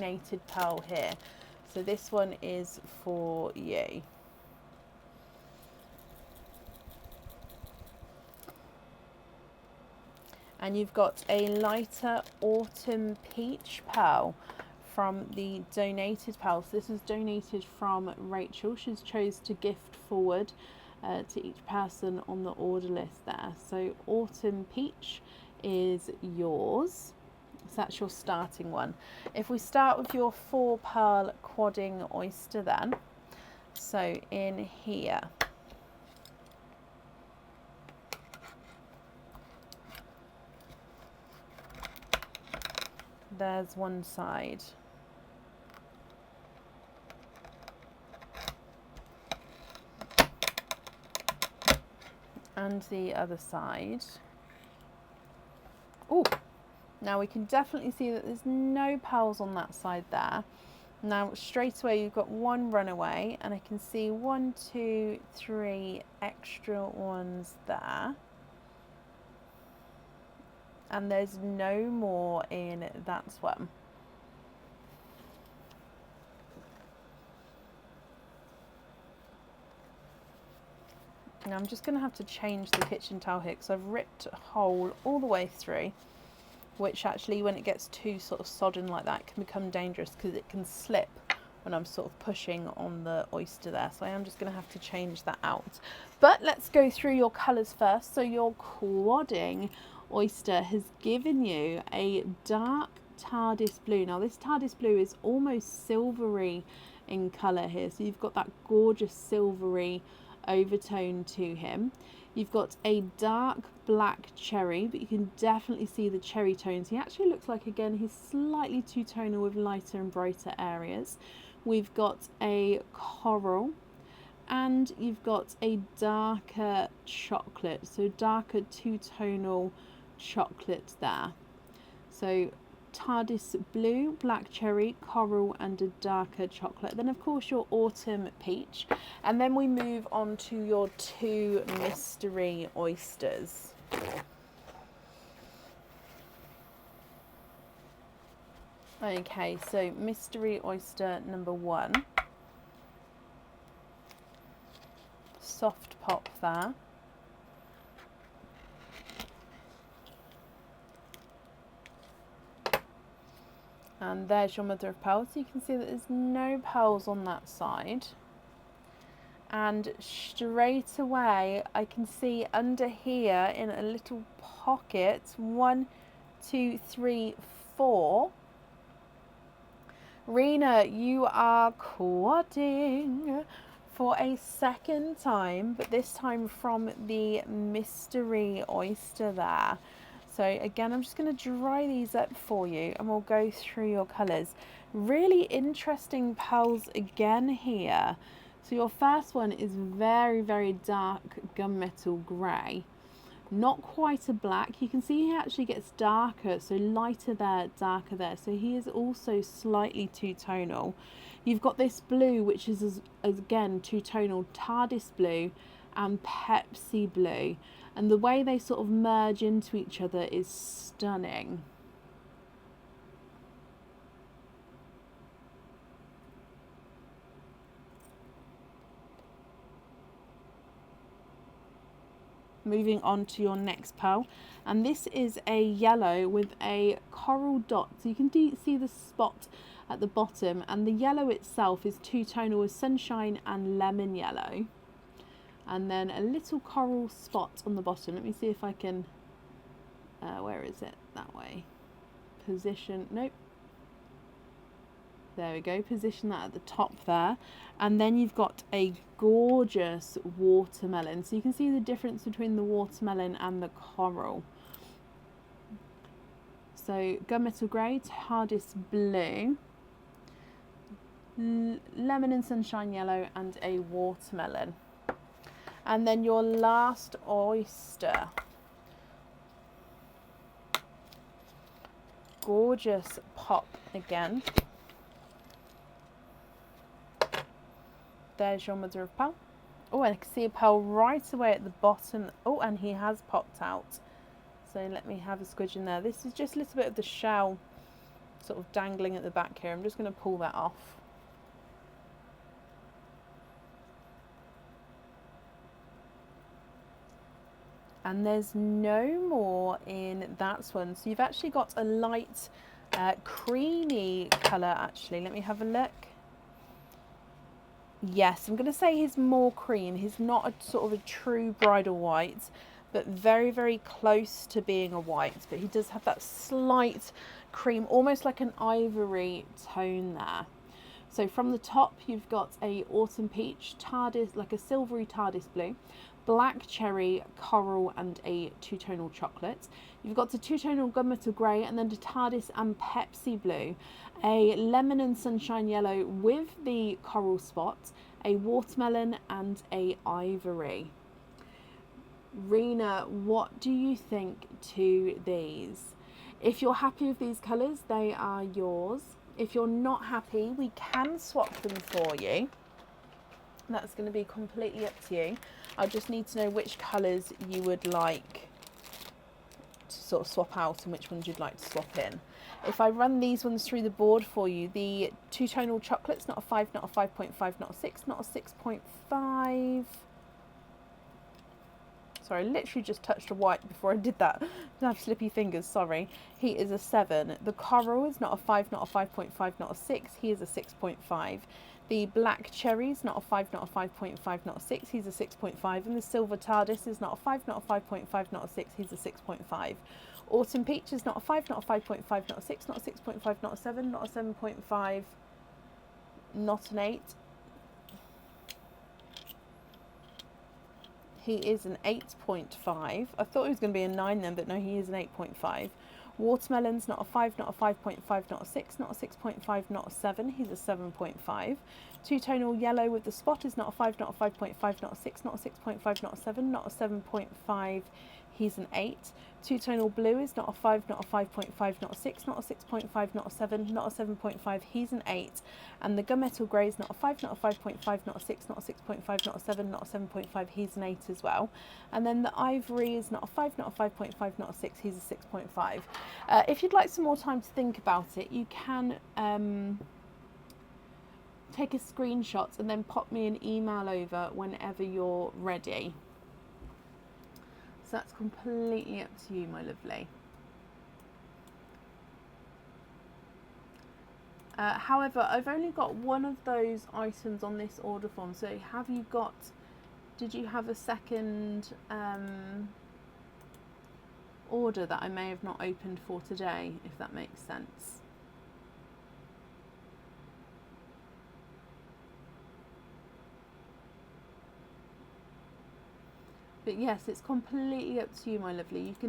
donated pearl here. So this one is for you. And you've got a lighter autumn peach pearl from the donated pearls. This is donated from Rachel. She's chose to gift forward to each person on the order list there. So autumn peach is yours. So that's your starting one. If we start with your 4 pearl quadding oyster then, so in here, there's one side. And the other side. Oh, now we can definitely see that there's no pearls on that side there. Now straight away you've got one runaway, and I can see 1, 2, 3 extra ones there. And there's no more in that one. Now I'm just going to have to change the kitchen towel here because I've ripped a hole all the way through, which actually when it gets too sort of sodden like that can become dangerous because it can slip when I'm sort of pushing on the oyster there. So I am just going to have to change that out. But let's go through your colours first. So your quadding oyster has given you a dark TARDIS blue. Now this TARDIS blue is almost silvery in colour here. So you've got that gorgeous silvery overtone to him. You've got a dark black cherry, but you can definitely see the cherry tones. He actually looks like, again, he's slightly two-tonal with lighter and brighter areas. We've got a coral, and you've got a darker chocolate, so darker two-tonal chocolate there. So TARDIS blue, black cherry, coral, and a darker chocolate. Then of course your autumn peach, and then we move on to your 2 mystery oysters. Okay, so mystery oyster number 1, soft pop there. And there's your mother of pearls. So you can see that there's no pearls on that side. And straight away, I can see under here in a little pocket, 1, 2, 3, 4. Rena, you are quadding for a second time, but this time from the mystery oyster there. So again, I'm just going to dry these up for you and we'll go through your colours. Really interesting pearls again here. So your first one is very, very dark gunmetal grey. Not quite a black. You can see he actually gets darker, so lighter there, darker there. So he is also slightly two-tonal. You've got this blue, which is again two-tonal, TARDIS blue and Pepsi blue. And the way they sort of merge into each other is stunning. Moving on to your next pearl, and this is a yellow with a coral dot. So you can see the spot at the bottom, and the yellow itself is two-tonal with sunshine and lemon yellow. And then a little coral spot on the bottom. Let me see if I can, where is it? That way. Position, nope. There we go, position that at the top there. And then you've got a gorgeous watermelon. So you can see the difference between the watermelon and the coral. So gunmetal grey, TARDIS blue, lemon and sunshine yellow, and a watermelon. And then your last oyster. Gorgeous pop again. There's your mother of pearl. Oh, and I can see a pearl right away at the bottom. Oh, and he has popped out. So let me have a squidge in there. This is just a little bit of the shell sort of dangling at the back here. I'm just going to pull that off. And there's no more in that one. So you've actually got a light creamy colour actually. Let me have a look. Yes, I'm going to say he's more cream. He's not a sort of a true bridal white, but very, very close to being a white. But he does have that slight cream, almost like an ivory tone there. So from the top, you've got a autumn peach, TARDIS, like a silvery TARDIS blue, black cherry, coral, and a two-tonal chocolate. You've got a two-tonal gunmetal grey, and then the TARDIS and Pepsi blue, a lemon and sunshine yellow with the coral spots, a watermelon, and a ivory. Rena, what do you think to these? If you're happy with these colours, they are yours. If you're not happy, we can swap them for you. That's going to be completely up to you. I just need to know which colours you would like to sort of swap out and which ones you'd like to swap in. If I run these ones through the board for you, the two-tonal chocolate's not a 5, not a 5.5, not a 6, not a 6.5. Sorry, I literally just touched a white before I did that. I have slippy fingers, sorry. He is a 7. The coral is not a 5, not a 5.5, not a 6. He is a 6.5. The black cherries, not a 5, not a 5.5, not a 6. He's a 6.5. And the silver TARDIS is not a 5, not a 5.5, not a 6. He's a 6.5. Autumn peach is not a 5, not a 5.5, not a 6, not a 6.5, not a 7, not a 7.5, not an 8. He is an 8.5. I thought he was going to be a 9 then, but no, he is an 8.5. Watermelon's not a 5, not a 5.5, not a 6, not a 6.5, not a 7. He's a 7.5. Two-tonal yellow with the spot is not a 5, not a 5.5, not a 6, not a 6.5, not a 7, not a 7.5. He's an 8. Two-tonal blue is not a 5, not a 5.5, not a 6, not a 6.5, not a 7, not a 7.5. He's an 8. And the gunmetal grey is not a 5, not a 5.5, not a 6, not a 6.5, not a 7, not a 7.5. He's an 8 as well. And then the ivory is not a 5, not a 5.5, not a 6. He's a 6.5. If you'd like some more time to think about it, you can take a screenshot and then pop me an email over whenever you're ready. So that's completely up to you, my lovely. However, I've only got one of those items on this order form. So did you have a second order that I may have not opened for today, if that makes sense? But yes, it's completely up to you, my lovely. You can